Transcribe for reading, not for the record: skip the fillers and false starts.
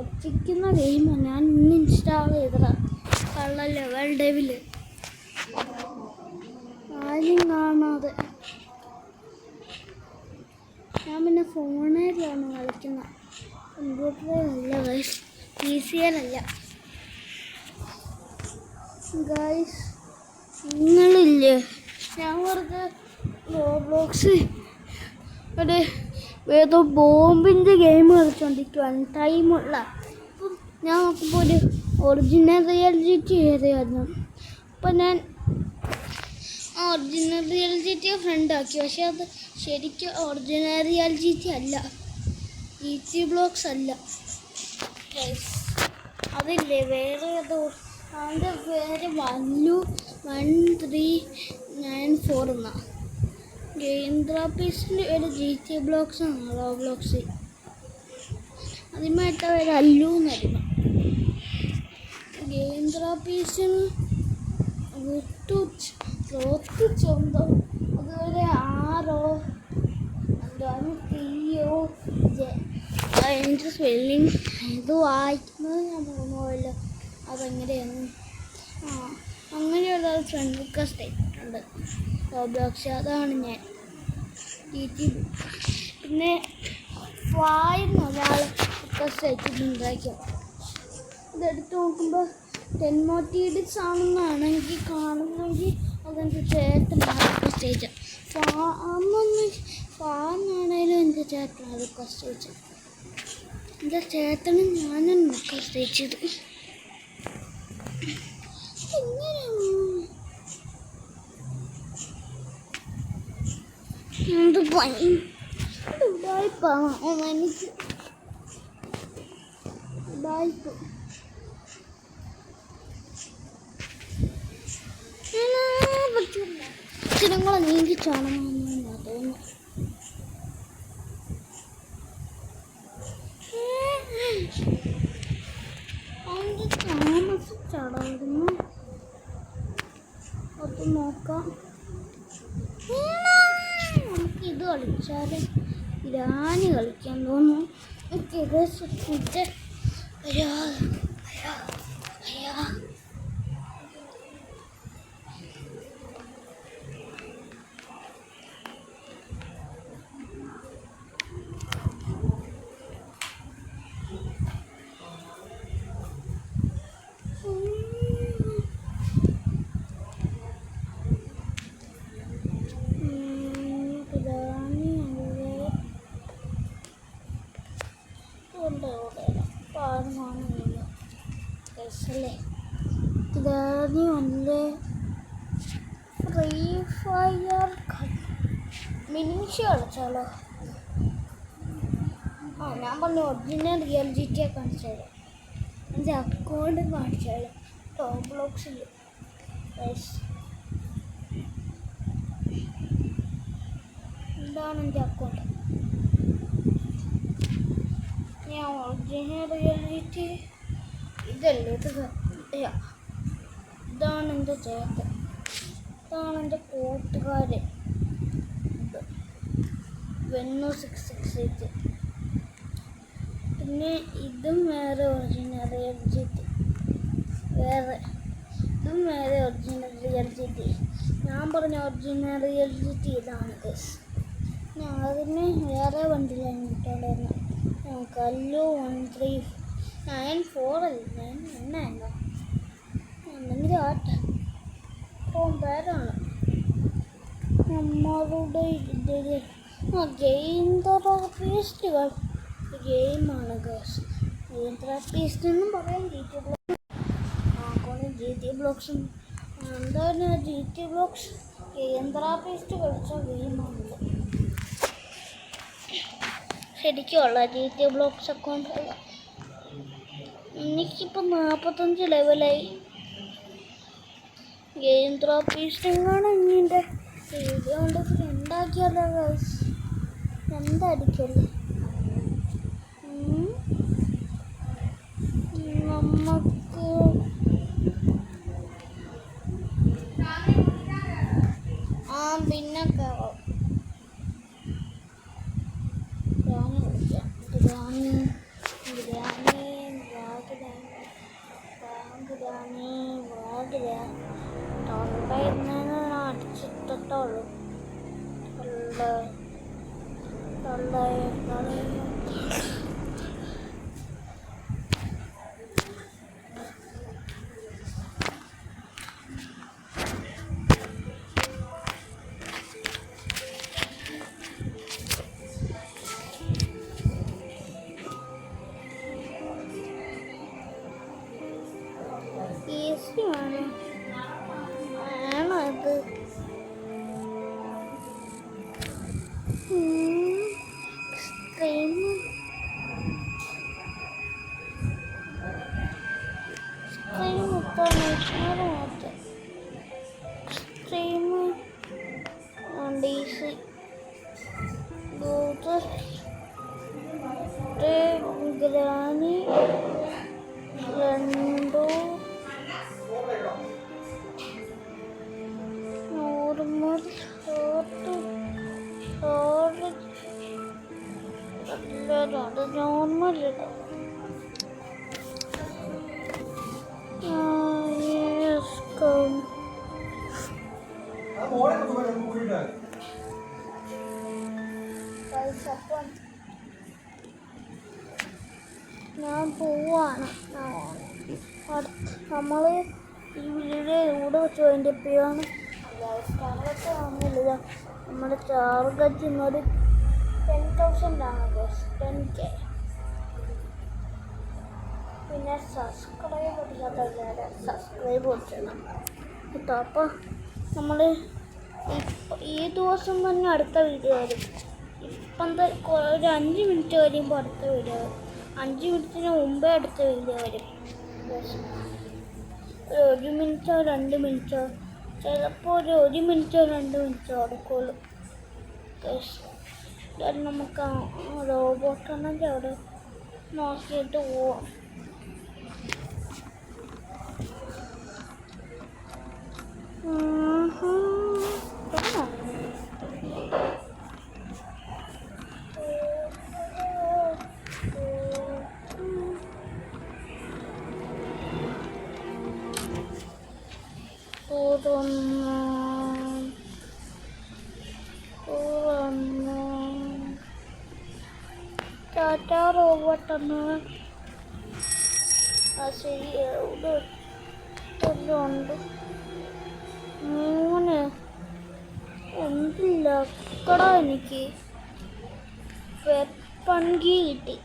പറ്റിക്കുന്ന ഗെയിമാണ്. ഞാൻ ഇന്ന് ഇൻസ്റ്റാൾ ചെയ്തതാണ്. കള്ള ലെവൽ ഡെവില് ആരും കാണാതെ. ഞാൻ പിന്നെ ഫോണിലാണ് കളിക്കുന്നത്. കമ്പ്യൂട്ടറിലല്ല ഗൈസ്, PC-യിലല്ല ഗൈസ്. നിങ്ങളില്ലേ, ഞാൻ വെറുതെ റോബ്ലോക്സ് ഒരു ഏതോ ബോംബിൻ്റെ ഗെയിം കളിച്ചുകൊണ്ടിരിക്കുവാണ് ടൈമുള്ള. അപ്പം ഞാൻ നോക്കുമ്പോൾ ഒരു ഒറിജിനൽ റിയാലിറ്റി ഏതായിരുന്നു. അപ്പം ഞാൻ ഒറിജിനൽ റിയാലിറ്റിയെ ഫ്രണ്ടാക്കി. പക്ഷെ അത് ശരിക്കും ഒറിജിനൽ റിയാലിറ്റി അല്ല, GT ബ്ലോക്സ് അല്ല. അതില്ലേ വേറെ ഏതോ, അതിൻ്റെ പേര് 1394 എന്നാണ്. ഗെയിംദ്രാപ്പീസിൻ്റെ ഒരു GT ബ്ലോക്സ് ആണ് റോബ്ലോക്സ്. ആദ്യമായിട്ട് അവർ അല്ലു എന്നായിരുന്നു. ഗെയിംദ്രാപ്പീസിന് ചോന്തോ അതുപോലെ ആരോ തീയോ അതിൻ്റെ സ്പെല്ലിങ് ഇത് വായിക്കുന്നത് ഞാൻ പോകുന്നതല്ലോ അതെങ്ങനെയാണ്. അങ്ങനെയുള്ള ഫ്രണ്ട് റിക്വസ്റ്റ് ആയിട്ടുണ്ട് റോബ്ലോക്സ്. അതാണ് ഞാൻ GT. പിന്നെ വായിന്ന് ഒരാൾ റിക്വസ്റ്റ് അയച്ചിട്ടുണ്ടായിരിക്കും. ഇതെടുത്ത് നോക്കുമ്പോൾ 10 മോട്ടീഡ്സ് ആണെന്നാണ് എനിക്ക് കാണുന്നെങ്കിൽ അതെൻ്റെ ചേട്ടനാണ് റിക്വസ്റ്റ് അയച്ചത്. ഫാനാണേലും എൻ്റെ ചേട്ടനാണ് റിക്വസ്റ്റ് അയച്ചത്. എൻ്റെ ചേട്ടനും ഞാനും റിക്വസ്റ്റ് അയച്ചത്. എന്ത് പണി ഉടായിപ്പാണ് എനിക്ക് ഉടായിപ്പ്. ചിലങ്ങളെ നീന്തിച്ചാണെന്ന് തോന്നുന്നു. അതിൻ്റെ താമസിച്ചാടായിരുന്നു. അത് നോക്കാം. നമുക്കിത് കളിച്ചാൽ ഗ്രാനി കളിക്കാൻ തോന്നുന്നു. നമുക്കിത് ശ്രദ്ധിച്ച് അയ്യാ. ഫ്രീ ഫയർ മിനിമിഷ് കളിച്ചാലോ? ഞാൻ പറഞ്ഞു ഒറിജിനൽ റിയാലിറ്റിയെ കാണിച്ചാലോ, എൻ്റെ അക്കൗണ്ട് കാണിച്ചാലോ റോബ്ലോക്സിൽ. ഇതാണ് എൻ്റെ അക്കൗണ്ട്. ഞാൻ ഒറിജിനൽ റിയാലിറ്റി ഇതല്ലേ, ഇതാണ് എൻ്റെ ചേട്ടൻ, ഇതാണ് എൻ്റെ കൂട്ടുകാരൻ വെന്നു 668. പിന്നെ ഇതും വേറെ ഒറിജിനൽ റിയാലിറ്റി, ഇതും വേറെ ഒറിജിനൽ റിയാലിറ്റി. ഞാൻ പറഞ്ഞ ഒറിജിനൽ റിയാലിറ്റി ഇതാണ് ഗൈസ്. ഞാൻ അതിന് വേറെ വണ്ടിയിലാണ് കിട്ടാണ്ടായിരുന്നു. കല്ലു 1394 അല്ല, എന്നായിരുന്നു എന്തെങ്കിലും ആട്ടെ. പേരാണ് നമ്മളുടെ ഇതിൽ ഗെയിംദ്രാപ്പീസ്റ്റ് ഗെയിമാണ് ഗൈസ്. ഗെയിംദ്രാപ്പീസ്റ്റ് എന്നും പറയാം, GT ബ്ലോക്സും. എന്താണ് GT ബ്ലോക്സ്? ഗെയിംദ്രാപ്പീസ്റ്റ് കളിച്ച ഗെയിമാണല്ലോ ശരിക്കുള്ള GT ബ്ലോക്സ് അക്കൗണ്ട്. എനിക്കിപ്പോൾ 45 ലെവലായി. ഗെയിംദ്രാപ്പീസ്റ്റിങ്ങാണ് ഇനിൻ്റെ വീഡിയോ കൊണ്ട് ഫ്രണ്ടാക്കിയല്ലോ ഗൈസ്. എന്തായിരിക്കുമല്ലേ നമുക്ക് പിന്നെ ബിരിയാണി ഗ്രാനി 2 നോർമൽ അത് നോർമൽ ഇടാം. ഞാൻ പോവാണ്. നമ്മൾ ഈ വീഡിയോ ഇവിടെ വെച്ച് അതിൻ്റെ പേരാണ് കാണുന്നില്ല. നമ്മുടെ ടാർഗറ്റ് ഒരു 10,000 ആണ്. 10K. പിന്നെ സബ്സ്ക്രൈബ് ഇല്ലാത്തവരെ സബ്സ്ക്രൈബ് കൊടുക്കണം കേട്ടോ. അപ്പോൾ നമ്മൾ ഈ ദിവസം തന്നെ അടുത്ത വീഡിയോ വരും. ഇപ്പം ഒരു 5 മിനിറ്റ് കഴിയുമ്പോൾ അടുത്ത വീഡിയോ വരും. 5 മിനിറ്റിന് മുമ്പേ അടുത്ത വീഡിയോ വരും. 1 മിനിറ്റോ 2 മിനിറ്റോ, ചിലപ്പോൾ ഒരു 1 മിനിറ്റോ 2 മിനിറ്റോ എടുക്കുള്ളൂ. നമുക്ക് റോബോട്ടാണെങ്കിൽ അവിടെ നോക്കിയിട്ട് പോവാം. ടാറ്റാ റോബോട്ടെന്ന് ശരി എവിടെ ഉണ്ട് 3 ഒന്നില്ല. എനിക്ക് വെപ്പൺ കീ കിട്ടി.